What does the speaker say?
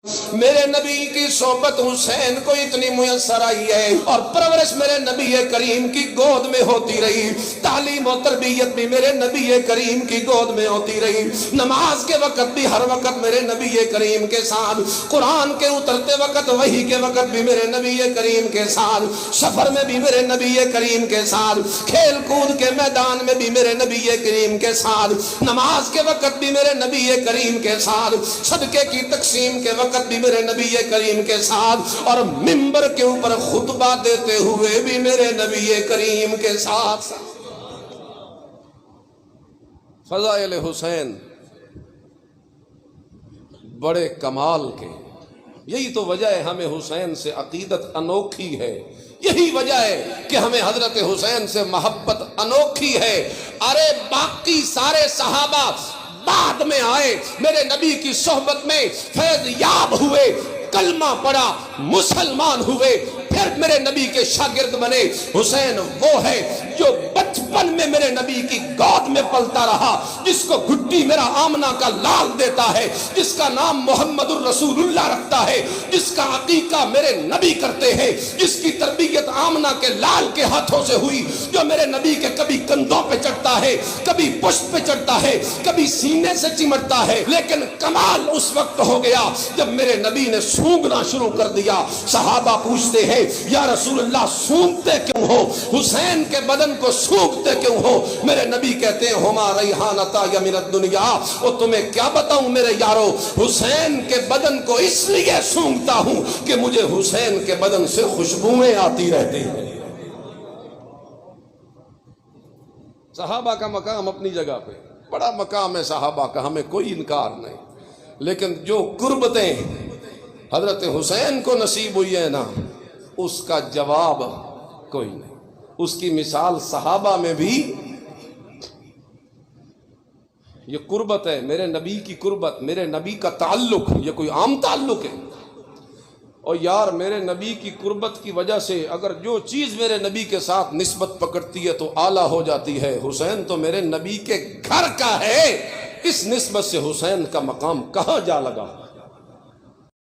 میرے نبی کی صحبت حسین کو اتنی میسر آئی ہے اور پرورش میرے نبی کریم کی گود میں ہوتی رہی، تعلیم و تربیت بھی میرے نبی کریم کی گود میں ہوتی رہی، نماز کے وقت بھی ہر وقت میرے نبی کریم کے ساتھ، قرآن کے اترتے وقت وحی کے وقت بھی میرے نبی کریم کے ساتھ، سفر میں بھی میرے نبی کریم کے ساتھ، کھیل کود کے میدان میں بھی میرے نبی کریم کے ساتھ، نماز کے وقت بھی میرے نبی کریم کے ساتھ، صدقے کی تقسیم کے وقت بھی میرے نبی کریم کے ساتھ، اور منبر کے اوپر خطبہ دیتے ہوئے بھی میرے نبی کریم کے ساتھ۔ فضائل حسین بڑے کمال کے، یہی تو وجہ ہے ہمیں حسین سے عقیدت انوکھی ہے، یہی وجہ ہے کہ ہمیں حضرت حسین سے محبت انوکھی ہے۔ ارے باقی سارے صحابہ بعد میں آئے، میرے نبی کی صحبت میں فیض یاب ہوئے، کلمہ پڑھا، مسلمان ہوئے، پھر میرے نبی کے شاگرد بنے۔ حسین وہ ہے جو بچپن میں میرے نبی کی گود میں پلتا رہا، جس کو گھٹی میرا آمنہ کا لال دیتا ہے، جس کا نام محمد الرسول اللہ رکھتا ہے، جس کا عقیقہ میرے نبی کرتے ہیں، جس کی تربیت آمنہ کے لال کے ہاتھوں سے ہوئی، جو میرے نبی کے کبھی کندھوں پہ چڑھتا ہے، کبھی پشت پہ چڑھتا ہے، کبھی سینے سے چمٹتا ہے، لیکن کمال اس وقت ہو گیا جب میرے نبی نے سونگنا شروع کر دیا۔ صحابہ پوچھتے ہیں یا رسول اللہ سونگتے کیوں ہو، حسین کے بدن کو سونگتے کیوں ہو؟ میرے نبی کہتے ہیں ہما ریحانتا یا من الدنیا، وہ تمہیں کیا بتاؤں میرے یارو، حسین کے بدن کو اس لیے سونگتا ہوں کہ مجھے حسین کے بدن سے خوشبوئیں آتی رہتی ہیں۔ صحابہ کا مقام اپنی جگہ پہ بڑا مقام ہے، صحابہ کا ہمیں کوئی انکار نہیں، لیکن جو قربتیں حضرت حسین کو نصیب ہوئی ہے نا، اس کا جواب کوئی نہیں۔ اس کی مثال صحابہ میں بھی یہ قربت ہے، میرے نبی کی قربت، میرے نبی کا تعلق، یہ کوئی عام تعلق ہے؟ اور یار میرے نبی کی قربت کی وجہ سے اگر جو چیز میرے نبی کے ساتھ نسبت پکڑتی ہے تو اعلیٰ ہو جاتی ہے۔ حسین تو میرے نبی کے گھر کا ہے، اس نسبت سے حسین کا مقام کہاں جا لگا؟